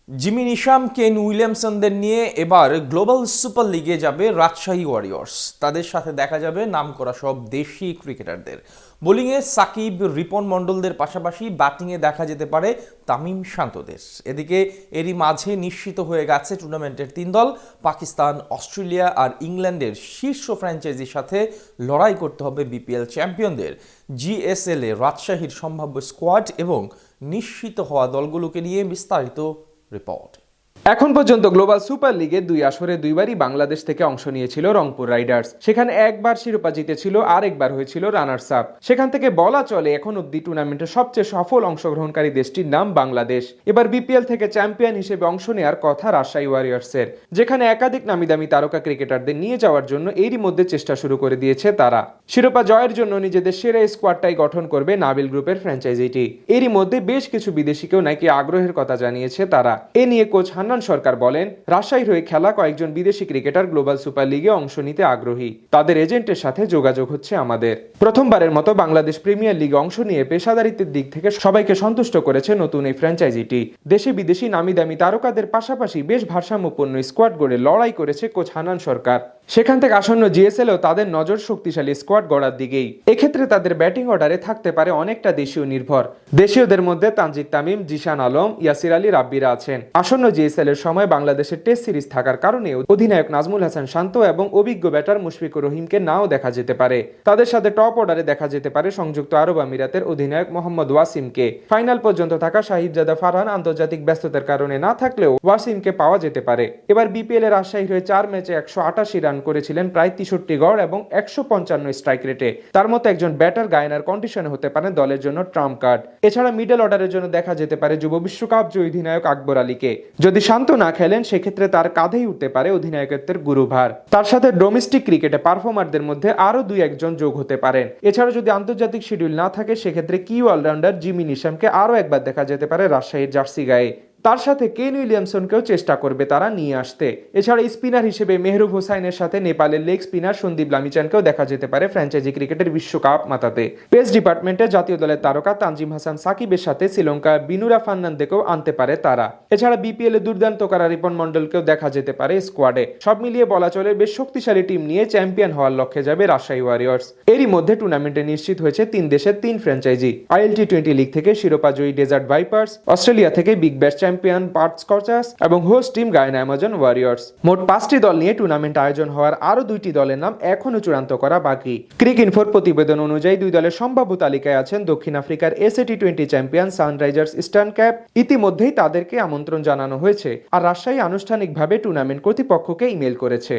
Jimmy Neesham, কেন উইলিয়ামসনদের নিয়ে এবার গ্লোবাল সুপার লিগে যাবে রাজশাহী ওয়ারিয়র্স। তাদের সাথে দেখা যাবে নামকরা সব দেশি ক্রিকেটারদের। বোলিংয়ে সাকিব, রিপন মণ্ডলদের পাশাপাশি ব্যাটিংয়ে দেখা যেতে পারে তামিম শান্তদের। এদিকে এরই মাঝে নিশ্চিত হয়ে গেছে টুর্নামেন্টের 3 দল। পাকিস্তান, অস্ট্রেলিয়া আর ইংল্যান্ডের শীর্ষ ফ্র্যাঞ্চাইজির সাথে লড়াই করতে হবে বিপিএল চ্যাম্পিয়নদের। জিএসএল এ রাজশাহীর সম্ভাব্য স্কোয়াড এবং নিশ্চিত হওয়া দলগুলোকে নিয়ে বিস্তারিত রিপোর্ট। এখন পর্যন্ত গ্লোবাল সুপার লিগে 2 আসরে 2বারই বাংলাদেশ থেকে অংশ নিয়েছিল রংপুর রাইডার্স। সেখানে একবার শিরোপা জিতেছিল আর একবার হয়েছিল রানার্স আপ। সেখান থেকে বলা চলে এখন অব্দি টুর্নামেন্টের সবচেয়ে সফল অংশগ্রহণকারী দেশটির নাম বাংলাদেশ। এবার বিপিএল থেকে চ্যাম্পিয়ন হিসেবে অংশ নেওয়ার কথা রাজশাহী ওয়ারিয়র্সের, যেখানে একাধিক নামিদামি তারকা ক্রিকেটারদের নিয়ে যাওয়ার জন্য এরই মধ্যে চেষ্টা শুরু করে দিয়েছে তারা। শিরোপা জয়ের জন্য নিজেদের সেরা স্কোয়াডটাই গঠন করবে নাবিল গ্রুপের ফ্র্যাঞ্চাইজিটি। এরই মধ্যে বেশ কিছু বিদেশিকেও নাকি আগ্রহের কথা জানিয়েছে তারা। এ নিয়ে কোচ হান্নান সরকার বলেন, রাজশাহীর হয়ে খেলা কয়েকজন বিদেশি ক্রিকেটার গ্লোবাল সুপার লিগে অংশ নিতে আগ্রহী। তাদের এজেন্টের সাথে যোগাযোগ হচ্ছে আমাদের। প্রথমবারের মতো বাংলাদেশ প্রিমিয়ার লিগে অংশ নিয়ে পেশাদারিত্বের দিক থেকে সবাইকে সন্তুষ্ট করেছে নতুন এই ফ্র্যাঞ্চাইজিটি। দেশে বিদেশি নামিদামি তারকাদের পাশাপাশি বেশ ভারসাম্যপূর্ণ স্কোয়াড গড়ে লড়াই করেছে কোচ হান্নান সরকার। সেখান থেকে আসন্ন জিএসএলও তাদের নজর শক্তিশালী স্কোয়াড গড়ার দিকেই। এক্ষেত্রে তাদের ব্যাটিং অর্ডারে থাকতে পারে অনেকটা দেশীয় নির্ভর। দেশীয়দের মধ্যে তানজিদ তামিম, জিশান আলম, ইয়াসির আলী রাব্বিরা আছেন। আসন্ন জিএসএল এর সময় বাংলাদেশের টেস্ট সিরিজ থাকার কারণে অধিনায়ক নাজমুল হাসান শান্ত এবং অভিজ্ঞ ব্যাটার মুশফিকুর রহিমকে নাও দেখা যেতে পারে। তাদের সাথে টপ অর্ডারে দেখা যেতে পারে সংযুক্ত আরব আমিরাতের অধিনায়ক মোহাম্মদ ওয়াসিমকে। ফাইনাল পর্যন্ত থাকা সাহিবজাদা ফারহান আন্তর্জাতিক ব্যস্ততার কারণে না থাকলেও ওয়াসিমকে পাওয়া যেতে পারে। এবার বিপিএল এর রাজশাহীর হয়ে 4 ম্যাচে 188 রান করেছিলেন, প্রায় 63 গড় এবং 155 স্ট্রাইক রেটে। তার মতো একজন ব্যাটার গায়নার কন্ডিশনে হতে পারে দলের জন্য ট্রাম্প কার্ড। এছাড়া মিডল অর্ডারের জন্য দেখা যেতে পারে যুব বিশ্বকাপ জয়ী অধিনায়ক আকবর আলীকে। যদি শান্ত না খেলেন সেক্ষেত্রে তার কাঁধেই উঠতে পারে অধিনায়কত্বের গুরুভার। তার সাথে ডোমেস্টিক ক্রিকেটে পারফর্মারদের মধ্যে আরো 2-1 যোগ হতে পারেন। এছাড়া যদি আন্তর্জাতিক শিডিউল না থাকে সেক্ষেত্রে কি অলরাউন্ডার জিমি নিশামকে আরো একবার দেখা যেতে পারে রাজশাহীর জার্সি গায়ে। তার সাথে কেন উইলিয়ামসনকেও চেষ্টা করবে তারা নিয়ে আসতে। এছাড়া স্পিনার হিসেবে মেহরুব হোসাইনের সাথে নেপালের লেগ স্পিনার সন্দীপ লামিচানকেও দেখা যেতে পারে ফ্র্যাঞ্চাইজি ক্রিকেটের বিশ্বকাপ মাতাতে। পেস ডিপার্টমেন্টে জাতীয় দলের তারকা তানজিম হাসান সাকিবের সাথে শ্রীলঙ্কার বিনুরা ফার্নান্দেকেও আনতে পারে তারা। এছাড়া বিপিএল এ দুর্দান্ত করা রিপন মণ্ডলকেও দেখা যেতে পারে স্কোয়াডে। সব মিলিয়ে বলা চলে বেশ শক্তিশালী টিম নিয়ে চ্যাম্পিয়ন হওয়ার লক্ষ্যে যাবে রাজশাহী ওয়ারিয়র্স। এরই মধ্যে টুর্নামেন্টে নিশ্চিত হয়েছে 3 দেশের 3 ফ্র্যাঞ্চাইজি। ILT20 লিগ থেকে শিরোপা জয়ী ডেজার্ট ভাইপার্স, অস্ট্রেলিয়া থেকে বিগ ব্যাশ চ্যাম্পিয়ন পার্থ স্কচার্স এবং host team Guyana Amazon Warriors. মোট 5টি দল নিয়ে টুর্নামেন্ট আয়োজন হওয়ার আরো 2টি দলের নাম এখনো চূড়ান্ত করা বাকি। ক্রিক ইনফোর প্রতিবেদন অনুযায়ী 2 দলের সম্ভাব্য তালিকায় আছেন দক্ষিণ আফ্রিকার ACT20 champion Sunrisers eastern cap. ইতিমধ্যেই তাদেরকে আমন্ত্রণ জানানো হয়েছে আর রাজশাহী আনুষ্ঠানিকভাবে টুর্নামেন্ট কর্তৃপক্ষকে ইমেল করেছে।